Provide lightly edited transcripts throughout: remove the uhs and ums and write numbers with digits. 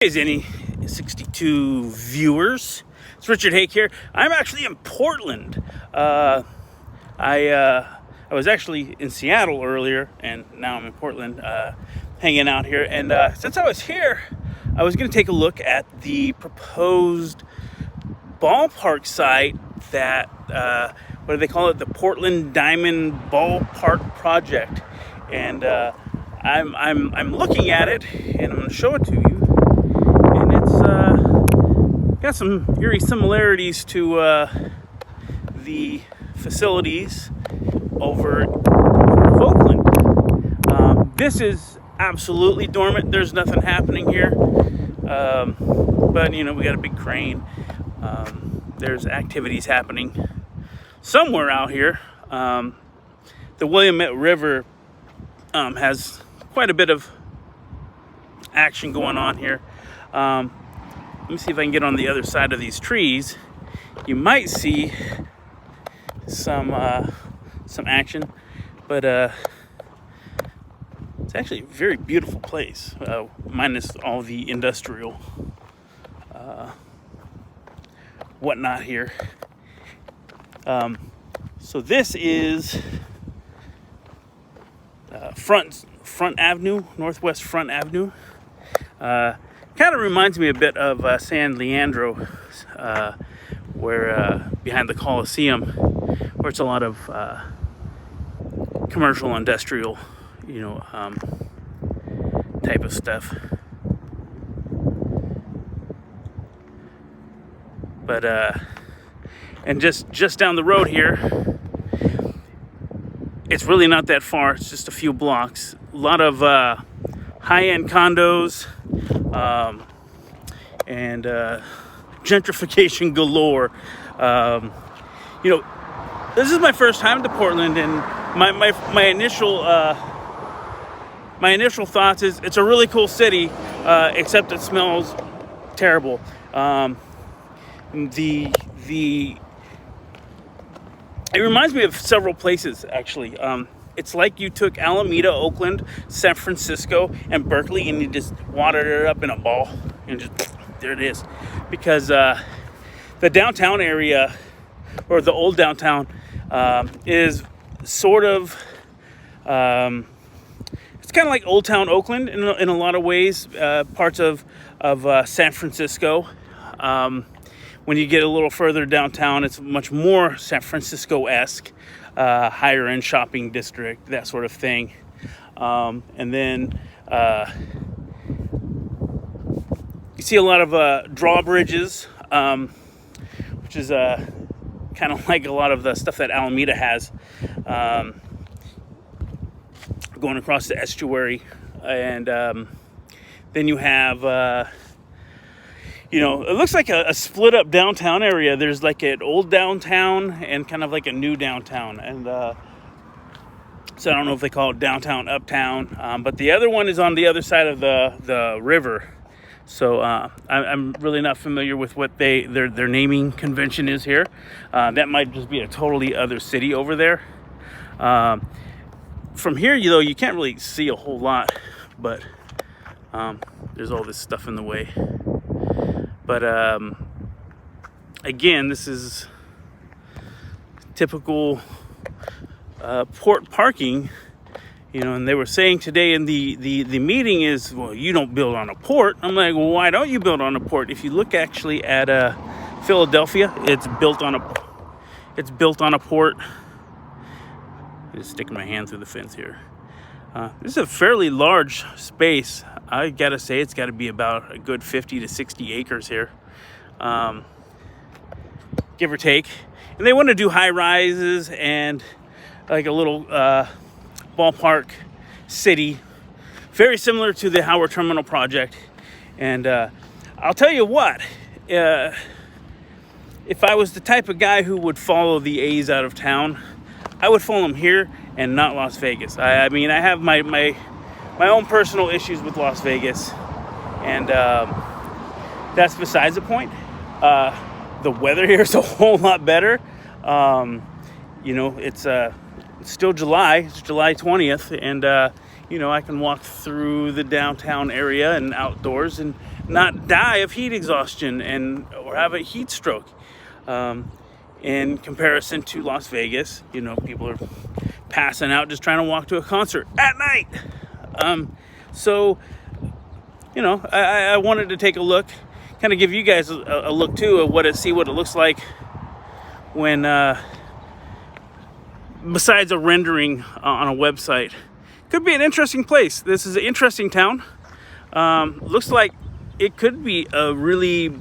Hey, any 62 viewers. It's Richard Haick here. I'm actually in Portland. I was actually in Seattle earlier, and now I'm in Portland, hanging out here. And since I was here, I was going to take a look at the proposed ballpark site that what do they call it? The Portland Diamond Ballpark Project. And I'm looking at it, and I'm going to show it to you. Got some eerie similarities to the facilities over in Oakland. This is absolutely dormant. There's nothing happening here. But, you know, we got a big crane. There's activities happening somewhere out here. The Willamette River has quite a bit of action going on here. Let me see if I can get on the other side of these trees. You might see some action, but it's actually a very beautiful place, minus all the industrial whatnot here. So this is Front Avenue, Northwest Front Avenue. Kind of reminds me a bit of San Leandro, where behind the Coliseum, where it's a lot of commercial, industrial, type of stuff. But and just down the road here, it's really not that far. It's just a few blocks. A lot of high-end condos. And gentrification galore. This is my first time to Portland, and my initial thoughts is it's a really cool city, except it smells terrible. It reminds me of several places, actually. It's like you took Alameda, Oakland, San Francisco, and Berkeley, and you just watered it up in a ball, and just there it is. Because the downtown area, or the old downtown, is sort of it's kind of like Old Town Oakland in a lot of ways. Parts of San Francisco. When you get a little further downtown, it's much more San Francisco-esque. Higher end shopping district, that sort of thing. And then you see a lot of drawbridges, which is kind of like a lot of the stuff that Alameda has, going across the estuary. And then you have it looks like a split up downtown area. There's like an old downtown and kind of like a new downtown. And so I don't know if they call it downtown, uptown. But the other one is on the other side of the river. So I'm really not familiar with what their naming convention is here. That might just be a totally other city over there. From here, you can't really see a whole lot. But there's all this stuff in the way. But again, this is typical port parking, and they were saying today in the meeting is, well, you don't build on a port. I'm like, well, why don't you build on a port? If you look actually at Philadelphia, it's built on a port. I'm just sticking my hand through the fence here. This is a fairly large space. I gotta say, it's got to be about a good 50 to 60 acres here, give or take. And they want to do high rises and like a little ballpark city, very similar to the Howard Terminal project. And I'll tell you what, if I was the type of guy who would follow the A's out of town, I would follow them here and not Las Vegas. I mean, I have my own personal issues with Las Vegas, and that's besides the point. The weather here is a whole lot better. It's still July. It's July 20th, and I can walk through the downtown area and outdoors and not die of heat exhaustion or have a heat stroke. In comparison to Las Vegas, people are passing out just trying to walk to a concert at night. So I wanted to take a look, kind of give you guys a look too of see what it looks like when besides a rendering on a website. Could be an interesting place. This is an interesting town. Looks like it could be a really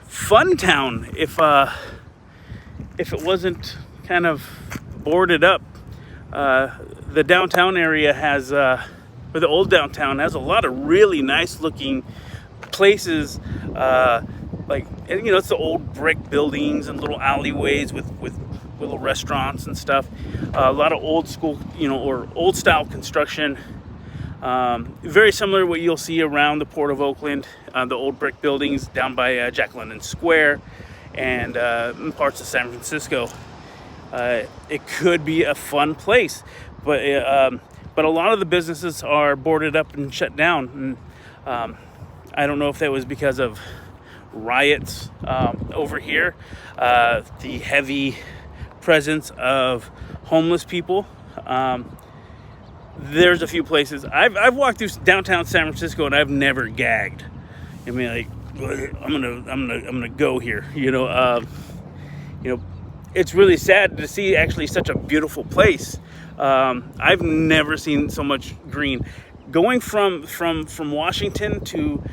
fun town if it wasn't kind of boarded up. The downtown area has, or the old downtown has a lot of really nice looking places. It's the old brick buildings and little alleyways with little restaurants and stuff. A lot of old school, or old style construction. Very similar to what you'll see around the Port of Oakland, the old brick buildings down by Jack London Square and in parts of San Francisco. It could be a fun place, but a lot of the businesses are boarded up and shut down. And I don't know if that was because of riots over here, the heavy presence of homeless people. There's a few places I've walked through downtown San Francisco and I've never gagged. I mean, like, I'm gonna go here. It's really sad to see actually such a beautiful place. I've never seen so much green. Going from Washington to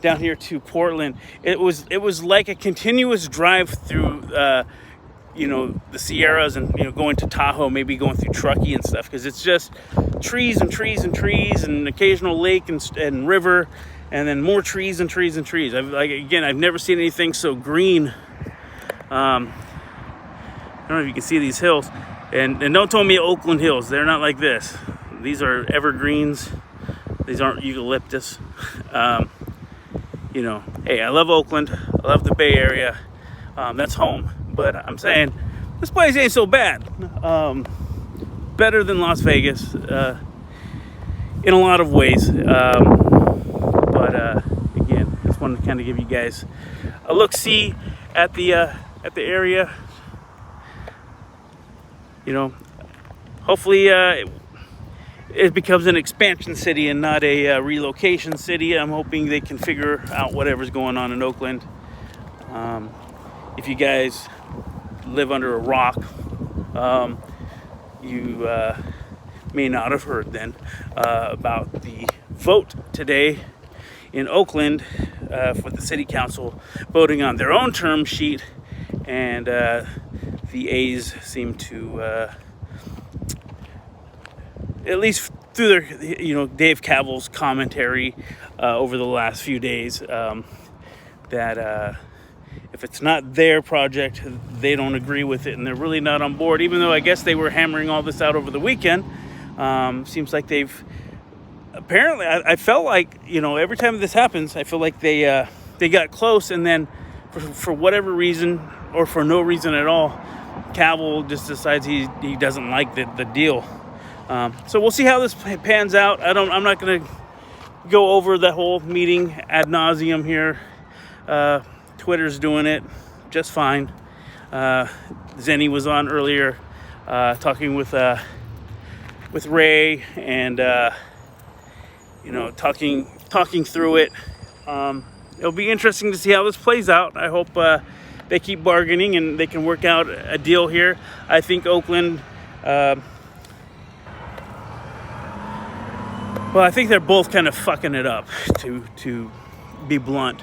down here to Portland, it was like a continuous drive through the Sierras and going to Tahoe, maybe going through Truckee and stuff, because it's just trees and trees and trees and occasional lake and river, and then more trees and trees and trees. I've never seen anything so green. I don't know if you can see these hills, and don't tell me Oakland hills. They're not like this. These are evergreens. These aren't eucalyptus. Hey, I love Oakland. I love the Bay Area. That's home. But I'm saying this place ain't so bad. Better than Las Vegas in a lot of ways. But again, just wanted to kind of give you guys a look-see at the area. Hopefully it becomes an expansion city and not a relocation city. I'm hoping they can figure out whatever's going on in Oakland. If you guys live under a rock, you may not have heard then about the vote today in Oakland for the city council voting on their own term sheet, and the A's seem to, at least through their, Dave Cavill's commentary over the last few days, that if it's not their project, they don't agree with it, and they're really not on board, even though I guess they were hammering all this out over the weekend. Seems like they've, apparently, I felt like, every time this happens, I feel like they got close, and then for whatever reason, or for no reason at all, Cavill just decides he doesn't like the deal. So we'll see how this pans out. I'm not going to go over the whole meeting ad nauseum here. Twitter's doing it just fine. Zenny was on earlier talking with Ray and talking through it. It'll be interesting to see how this plays out. I hope they keep bargaining and they can work out a deal here. I think Oakland, well, I think they're both kind of fucking it up, to be blunt.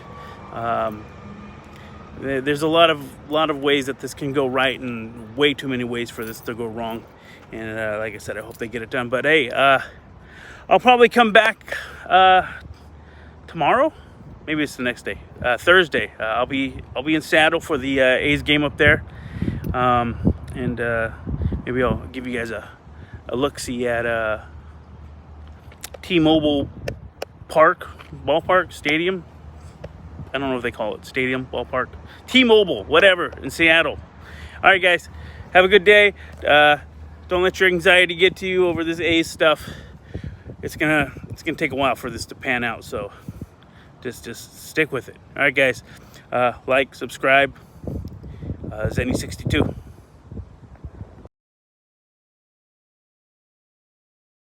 There's a lot of ways that this can go right, and way too many ways for this to go wrong. And like I said, I hope they get it done. But hey, I'll probably come back tomorrow. Maybe it's the next day, Thursday. I'll be in Seattle for the A's game up there, and maybe I'll give you guys a look-see at T-Mobile Ballpark Stadium. I don't know if they call it stadium, ballpark, T-Mobile, whatever, in Seattle. All right, guys, have a good day. Don't let your anxiety get to you over this A's stuff. It's gonna gonna take a while for this to pan out, so just stick with it. All right, guys, like, subscribe, Zenny62.